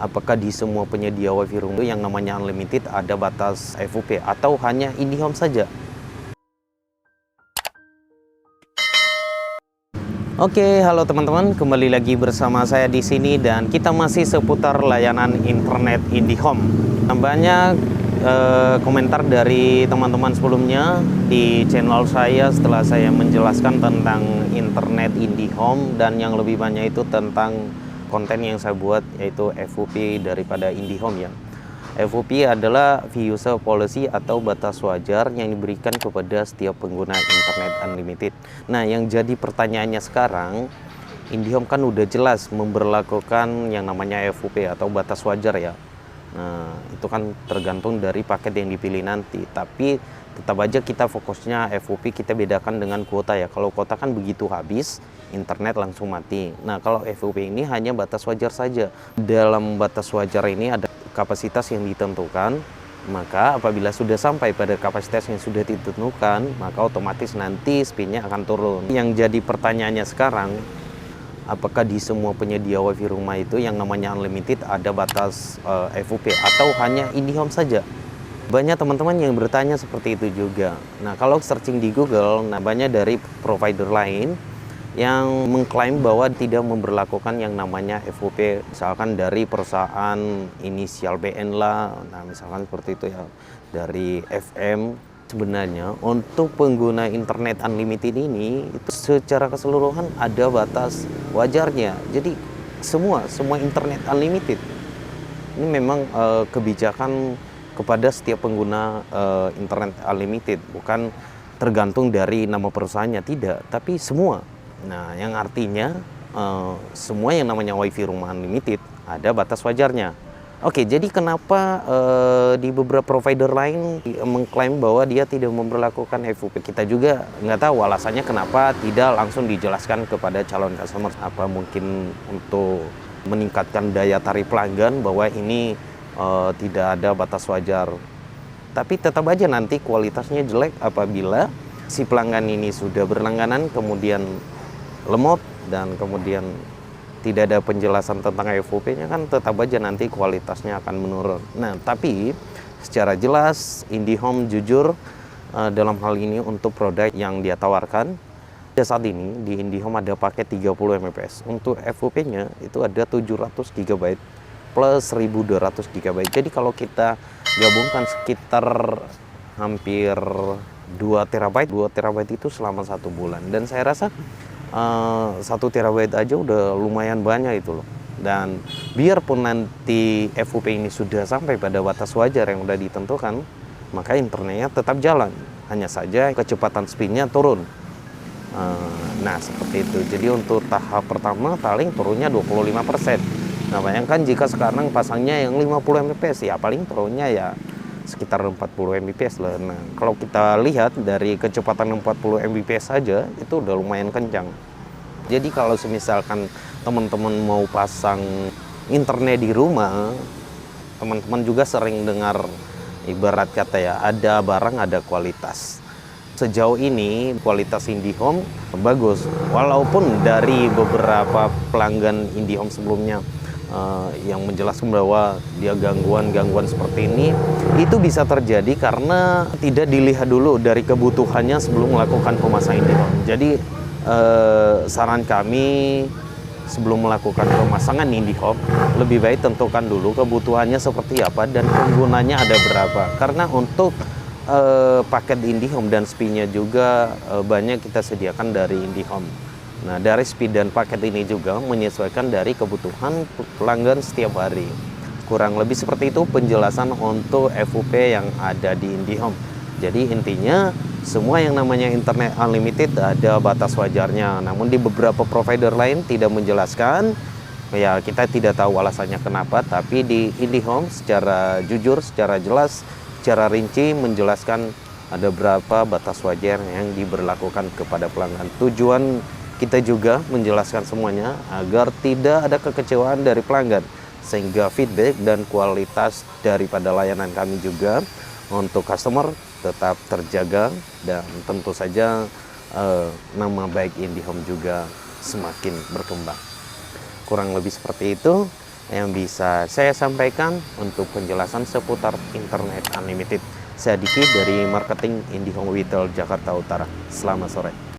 apakah di semua penyedia WiFi rumah yang namanya unlimited ada batas FUP atau hanya IndiHome saja? Oke, halo teman-teman, kembali lagi bersama saya di sini dan kita masih seputar layanan internet IndiHome. Banyak komentar dari teman-teman sebelumnya di channel saya setelah saya menjelaskan tentang internet IndiHome, dan yang lebih banyak itu tentang konten yang saya buat yaitu FUP daripada IndiHome ya. FUP adalah Free User Policy atau batas wajar yang diberikan kepada setiap pengguna internet unlimited. Nah, yang jadi pertanyaannya sekarang, IndiHome kan udah jelas memberlakukan yang namanya FUP atau batas wajar ya. Nah, itu kan tergantung dari paket yang dipilih nanti. Tapi tetap aja kita fokusnya FUP, kita bedakan dengan kuota ya. Kalau kuota kan begitu habis, internet langsung mati. Nah, kalau FUP ini hanya batas wajar saja. Dalam batas wajar ini ada kapasitas yang ditentukan, maka apabila sudah sampai pada kapasitas yang sudah ditentukan, maka otomatis nanti speednya akan turun. Yang jadi pertanyaannya sekarang, apakah di semua penyedia WiFi rumah itu yang namanya unlimited ada batas FUP atau hanya IndiHome saja? Banyak teman-teman yang bertanya seperti itu juga. Nah, kalau searching di Google, nah banyak dari provider lain yang mengklaim bahwa tidak memberlakukan yang namanya FUP, misalkan dari perusahaan inisial BN lah, nah misalkan seperti itu ya, dari FM. Sebenarnya untuk pengguna internet unlimited ini itu secara keseluruhan ada batas wajarnya. Jadi semua internet unlimited ini memang kebijakan kepada setiap pengguna internet unlimited, bukan tergantung dari nama perusahaannya, tidak, tapi semua. Nah, yang artinya semua yang namanya WiFi rumah unlimited ada batas wajarnya. Oke, jadi kenapa di beberapa provider lain mengklaim bahwa dia tidak memberlakukan FUP? Kita juga nggak tahu alasannya kenapa tidak langsung dijelaskan kepada calon customer. Apa mungkin untuk meningkatkan daya tarik pelanggan bahwa ini tidak ada batas wajar. Tapi tetap aja nanti kualitasnya jelek apabila si pelanggan ini sudah berlangganan kemudian lemot dan kemudian tidak ada penjelasan tentang FUP-nya, kan tetap aja nanti kualitasnya akan menurun. Nah, tapi secara jelas IndiHome jujur dalam hal ini untuk produk yang dia tawarkan. Saat ini di IndiHome ada paket 30 Mbps. Untuk FUP-nya itu ada 700 GB plus 1200 GB. Jadi kalau kita gabungkan sekitar hampir 2 TB itu selama 1 bulan. Dan saya rasa 1 TB aja udah lumayan banyak itu loh. Dan biarpun nanti FUP ini sudah sampai pada batas wajar yang udah ditentukan, maka internetnya tetap jalan, hanya saja kecepatan speednya turun. Nah, seperti itu. Jadi untuk tahap pertama paling turunnya 25%. Nah, bayangkan jika sekarang pasangnya yang 50 Mbps, ya paling turunnya ya sekitar 40 Mbps lah. Nah, kalau kita lihat dari kecepatan 40 Mbps saja itu udah lumayan kencang. Jadi kalau misalkan teman-teman mau pasang internet di rumah, teman-teman juga sering dengar ibarat kata ya, ada barang ada kualitas. Sejauh ini kualitas IndiHome bagus, walaupun dari beberapa pelanggan IndiHome sebelumnya yang menjelaskan bahwa dia gangguan seperti ini, itu bisa terjadi karena tidak dilihat dulu dari kebutuhannya sebelum melakukan pemasangan IndiHome. Jadi saran kami sebelum melakukan pemasangan IndiHome, lebih baik tentukan dulu kebutuhannya seperti apa dan penggunanya ada berapa. Karena untuk paket IndiHome dan speednya juga banyak kita sediakan dari IndiHome. Nah, dari speed dan paket ini juga menyesuaikan dari kebutuhan pelanggan setiap hari. Kurang lebih seperti itu penjelasan untuk FUP yang ada di IndiHome. Jadi intinya semua yang namanya internet unlimited ada batas wajarnya. Namun di beberapa provider lain tidak menjelaskan. Ya, kita tidak tahu alasannya kenapa, tapi di IndiHome secara jujur, secara jelas, secara rinci menjelaskan ada berapa batas wajar yang diberlakukan kepada pelanggan. Tujuan kita juga menjelaskan semuanya agar tidak ada kekecewaan dari pelanggan, sehingga feedback dan kualitas daripada layanan kami juga untuk customer tetap terjaga, dan tentu saja nama baik IndiHome juga semakin berkembang. Kurang lebih seperti itu. yang bisa saya sampaikan untuk penjelasan seputar internet unlimited. Saya Diki dari Marketing IndiHome Retail Jakarta Utara. Selamat sore.